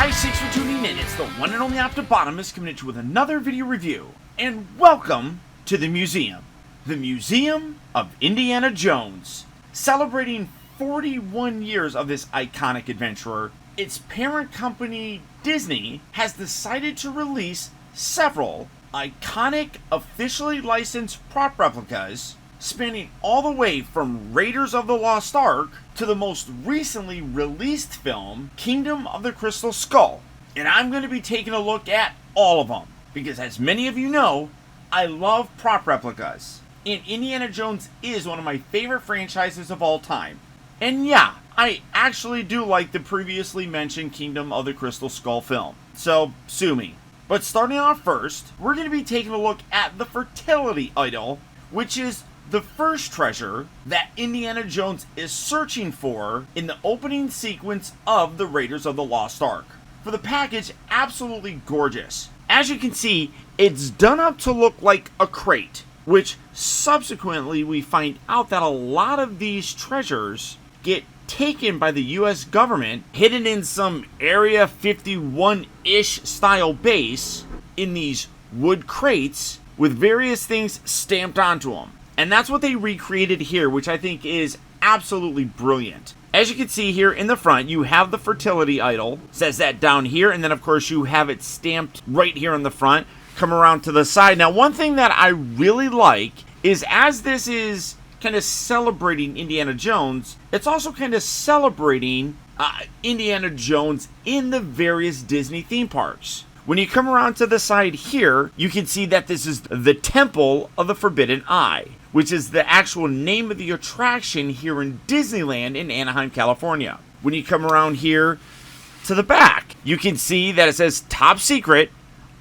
Guys, thanks for tuning in. It's the one and only Optibotimus coming at you with another video review. And welcome to the museum. The Museum of Indiana Jones. Celebrating 41 years of this iconic adventurer, its parent company, Disney, has decided to release several iconic, officially licensed prop replicas spanning all the way from Raiders of the Lost Ark to the most recently released film, Kingdom of the Crystal Skull. And I'm going to be taking a look at all of them, because as many of you know, I love prop replicas. And Indiana Jones is one of my favorite franchises of all time. And yeah, I actually do like the previously mentioned Kingdom of the Crystal Skull film. So, sue me. But starting off first, we're going to be taking a look at the Fertility Idol, which is the first treasure that Indiana Jones is searching for in the opening sequence of the Raiders of the Lost Ark. For the package, absolutely gorgeous. As you can see, it's done up to look like a crate, which subsequently we find out that a lot of these treasures get taken by the US government, hidden in some Area 51-ish style base in these wood crates with various things stamped onto them. And that's what they recreated here, which I think is absolutely brilliant. As you can see here in the front, you have the Fertility Idol. Says that down here, and then of course you have it stamped right here in the front. Come around to the side. Now, one thing that I really like is, as this is kind of celebrating Indiana Jones, it's also kind of celebrating Indiana Jones in the various Disney theme parks. When you come around to the side here, you can see that this is the Temple of the Forbidden Eye, which is the actual name of the attraction here in Disneyland in Anaheim, California. When you come around here to the back, you can see that it says Top Secret,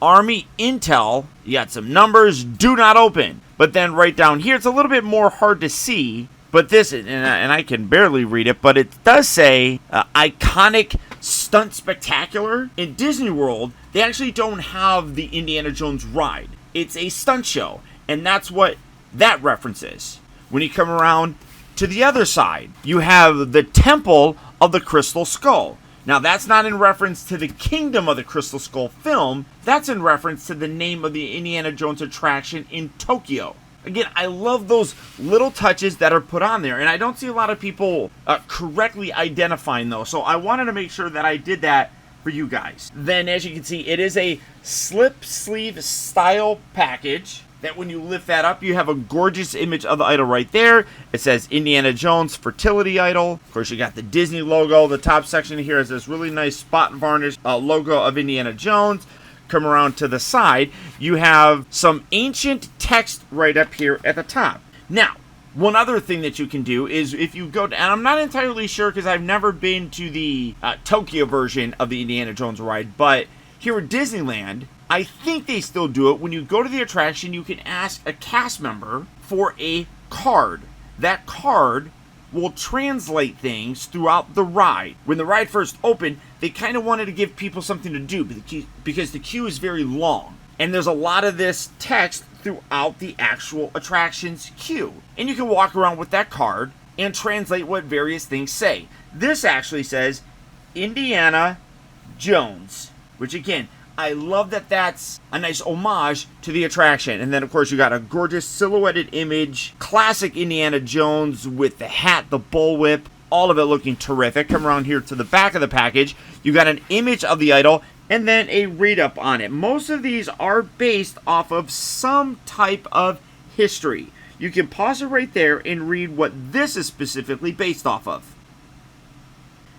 Army Intel. You got some numbers, do not open. But then right down here, it's a little bit more hard to see. But this, and I can barely read it, but it does say Iconic Stunt Spectacular. In Disney World, they actually don't have the Indiana Jones ride. It's a stunt show, and that's what that references. When you come around to the other side, you have the Temple of the Crystal Skull. Now, that's not in reference to the Kingdom of the Crystal Skull film. That's in reference to the name of the Indiana Jones attraction in Tokyo. Again, I love those little touches that are put on there, and I don't see a lot of people correctly identifying those, so I wanted to make sure that I did that for you guys. Then, as you can see, it is a slip sleeve style package that when you lift that up, you have a gorgeous image of the idol right there. It says Indiana Jones Fertility Idol. Of course, you got the Disney logo. The top section here is this really nice spot varnish logo of Indiana Jones. Come around to the side, you have some ancient text right up here at the top. Now, one other thing that you can do is if you go to, and I'm not entirely sure because I've never been to the Tokyo version of the Indiana Jones ride, but here at Disneyland, I think they still do it. When you go to the attraction, you can ask a cast member for a card. That card will translate things throughout the ride. When the ride first opened, they kind of wanted to give people something to do because the queue is very long. And there's a lot of this text throughout the actual attraction's queue. And you can walk around with that card and translate what various things say. This actually says Indiana Jones, which again, I love that that's a nice homage to the attraction. And then, of course, you got a gorgeous silhouetted image. Classic Indiana Jones with the hat, the bullwhip, all of it looking terrific. Come around here to the back of the package. You got an image of the idol and then a read-up on it. Most of these are based off of some type of history. You can pause it right there and read what this is specifically based off of.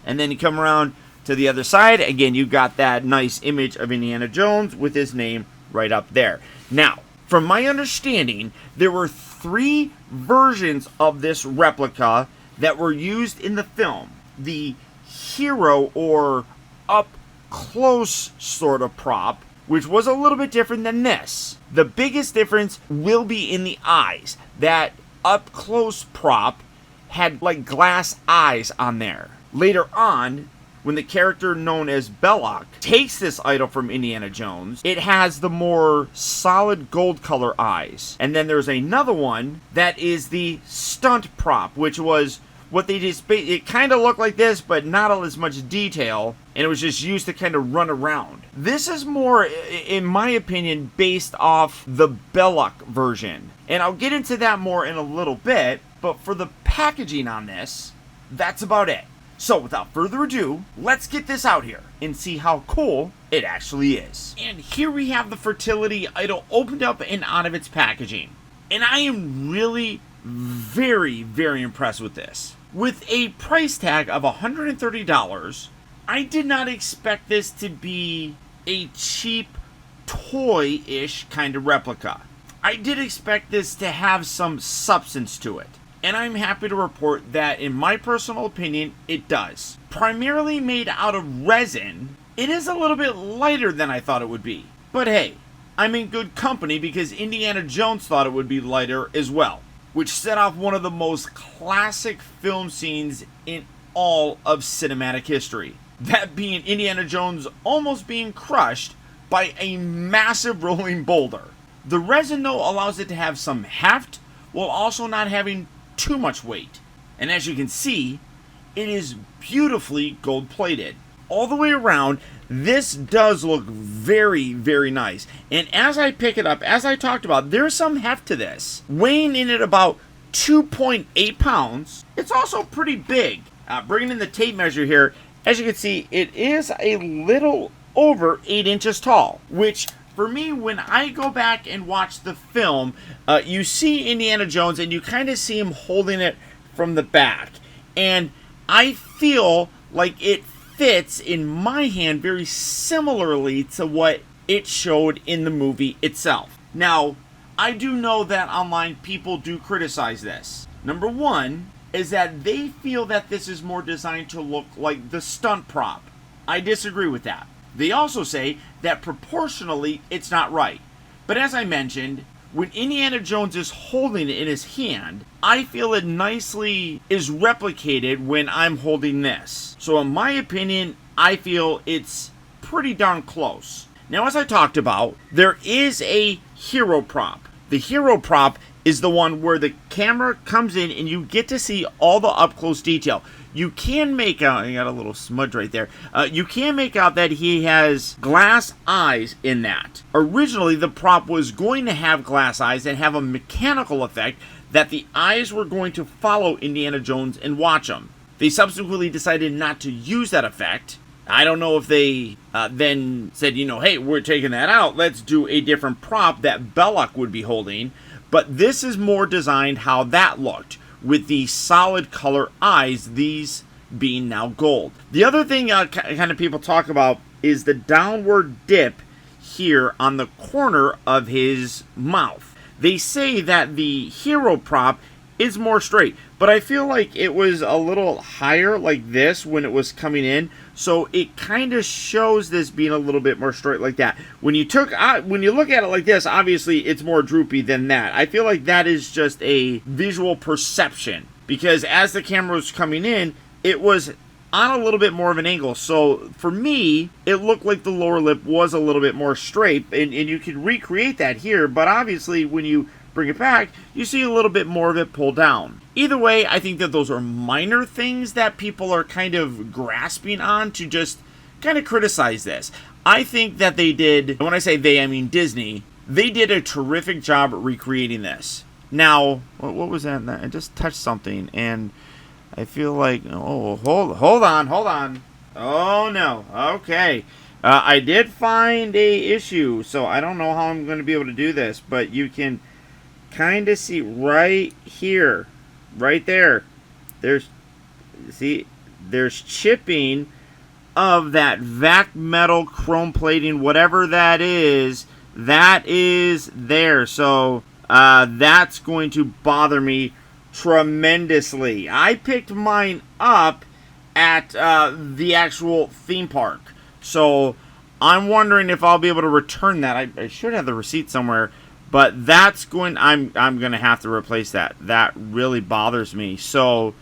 And then you come around to the other side, again, you got that nice image of Indiana Jones with his name right up there. Now, from my understanding, there were 3 versions of this replica that were used in the film. The hero or up close sort of prop, which was a little bit different than this. The biggest difference will be in the eyes. That up close prop had like glass eyes on there. Later on, when the character known as Belloc takes this idol from Indiana Jones, it has the more solid gold color eyes. And then there's another one that is the stunt prop, which was what they just, it kind of looked like this, but not all as much detail, and it was just used to kind of run around. This is more, in my opinion, based off the Belloc version, and I'll get into that more in a little bit, but for the packaging on this, that's about it. So without further ado, let's get this out here and see how cool it actually is. And here we have the Fertility Idol opened up and out of its packaging. And I am really very, very impressed with this. With a price tag of $130, I did not expect this to be a cheap toy-ish kind of replica. I did expect this to have some substance to it. And I'm happy to report that, in my personal opinion, it does. Primarily made out of resin, it is a little bit lighter than I thought it would be. But hey, I'm in good company because Indiana Jones thought it would be lighter as well, which set off one of the most classic film scenes in all of cinematic history. That being Indiana Jones almost being crushed by a massive rolling boulder. The resin, though, allows it to have some heft while also not having too much weight. And as you can see, it is beautifully gold plated. All the way around, this does look very, very nice. And as I pick it up, as I talked about, there's some heft to this. Weighing in at about 2.8 pounds, it's also pretty big. Bringing in the tape measure here, as you can see, it is a little over 8 inches tall, which for me, when I go back and watch the film, you see Indiana Jones and you kind of see him holding it from the back. And I feel like it fits in my hand very similarly to what it showed in the movie itself. Now, I do know that online people do criticize this. Number one is that they feel that this is more designed to look like the stunt prop. I disagree with that. They also say that proportionally it's not right. But as I mentioned, when Indiana Jones is holding it in his hand, I feel it nicely is replicated when I'm holding this. So in my opinion, I feel it's pretty darn close. Now, as I talked about, there is a hero prop. The hero prop is the one where the camera comes in and you get to see all the up-close detail. You can make out, I got a little smudge right there, you can make out that he has glass eyes in that. Originally, the prop was going to have glass eyes and have a mechanical effect that the eyes were going to follow Indiana Jones and watch him. They subsequently decided not to use that effect. I don't know if they then said, hey, we're taking that out, let's do a different prop that Belloc would be holding. But this is more designed how that looked, with the solid color eyes, these being now gold. The other thing kind of people talk about is the downward dip here on the corner of his mouth. They say that the hero prop is more straight, but I feel like it was a little higher like this when it was coming in, so it kind of shows this being a little bit more straight like that. When you look at it like this, obviously it's more droopy than that. I feel like that is just a visual perception, because as the camera was coming in, it was on a little bit more of an angle. So for me, it looked like the lower lip was a little bit more straight, and you could recreate that here, but obviously when you bring it back, you see a little bit more of it pulled down. Either way, I think that those are minor things that people are kind of grasping on to just kind of criticize this. I think that they did, and when I say they, I mean Disney, they did a terrific job recreating this. Now, what was that? I just touched something, and I feel like, oh, hold on. Oh, no. Okay. I did find a issue, so I don't know how I'm going to be able to do this, but you can kind of see right here, right there, there's chipping of that vac metal chrome plating, whatever that is there. So that's going to bother me tremendously. I picked mine up at the actual theme park, so I'm wondering if I'll be able to return that. I should have the receipt somewhere. But that's I'm going to have to replace that. That really bothers me. So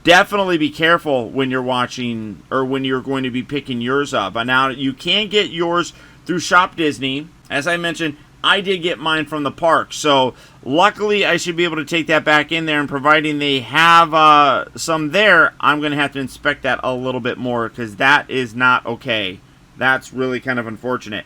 definitely be careful when you're watching, or when you're going to be picking yours up. Now, you can get yours through Shop Disney. As I mentioned, I did get mine from the park, so luckily I should be able to take that back in there, and providing they have some there, I'm going to have to inspect that a little bit more, because that is not okay. That's really kind of unfortunate.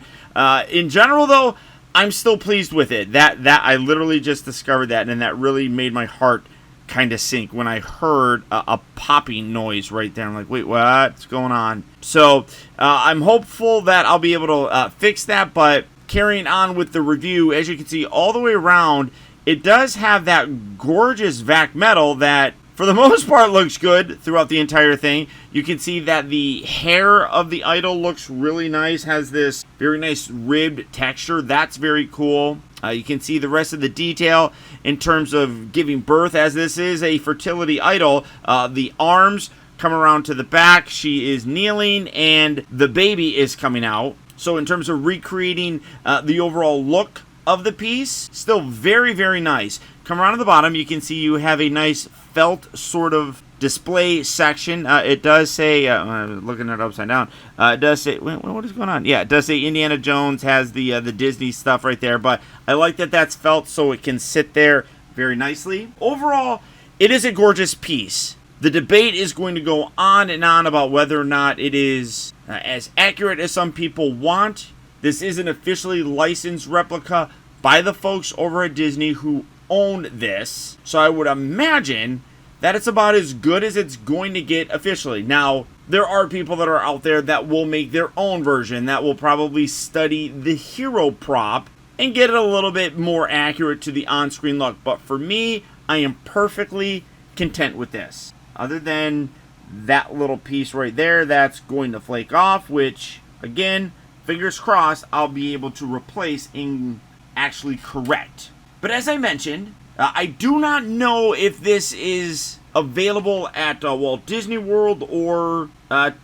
In general, though, I'm still pleased with it. That I literally just discovered that, and that really made my heart kind of sink when I heard a popping noise right there. I'm like, wait, what's going on? So I'm hopeful that I'll be able to fix that, but carrying on with the review, as you can see all the way around, it does have that gorgeous vac metal that for the most part looks good throughout the entire thing. You can see that the hair of the idol looks really nice, has this very nice ribbed texture. That's very cool. You can see the rest of the detail in terms of giving birth, as this is a fertility idol. The arms come around to the back. She is kneeling and the baby is coming out. So in terms of recreating the overall look of the piece, still very, very nice. Come around to the bottom, you can see you have a nice felt sort of display section. It does say, looking at it upside down, it does say, what is going on? Yeah, it does say Indiana Jones has the Disney stuff right there, but I like that that's felt so it can sit there very nicely. Overall, it is a gorgeous piece. The debate is going to go on and on about whether or not it is as accurate as some people want. This is an officially licensed replica by the folks over at Disney who own this. So I would imagine that it's about as good as it's going to get officially. Now, there are people that are out there that will make their own version, that will probably study the hero prop and get it a little bit more accurate to the on-screen look. But for me, I am perfectly content with this. Other than that little piece right there that's going to flake off, which, again, fingers crossed, I'll be able to replace and actually correct. But as I mentioned, I do not know if this is available at Walt Disney World or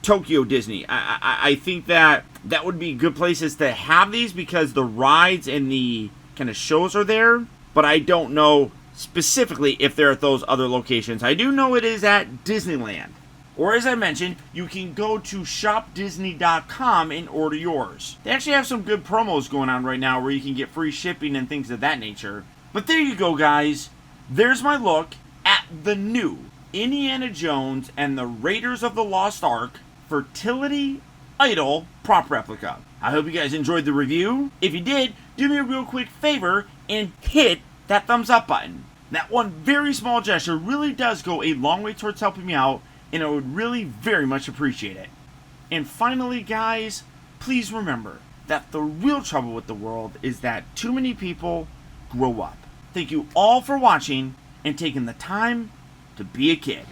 Tokyo Disney. I think that would be good places to have these because the rides and the kind of shows are there, but I don't know specifically if they're at those other locations. I do know it is at Disneyland. Or as I mentioned, you can go to shopdisney.com and order yours. They actually have some good promos going on right now where you can get free shipping and things of that nature. But there you go, guys. There's my look at the new Indiana Jones and the Raiders of the Lost Ark Fertility Idol prop replica. I hope you guys enjoyed the review. If you did, do me a real quick favor and hit that thumbs up button. That one very small gesture really does go a long way towards helping me out, and I would really very much appreciate it. And finally, guys, please remember that the real trouble with the world is that too many people grow up. Thank you all for watching and taking the time to be a kid.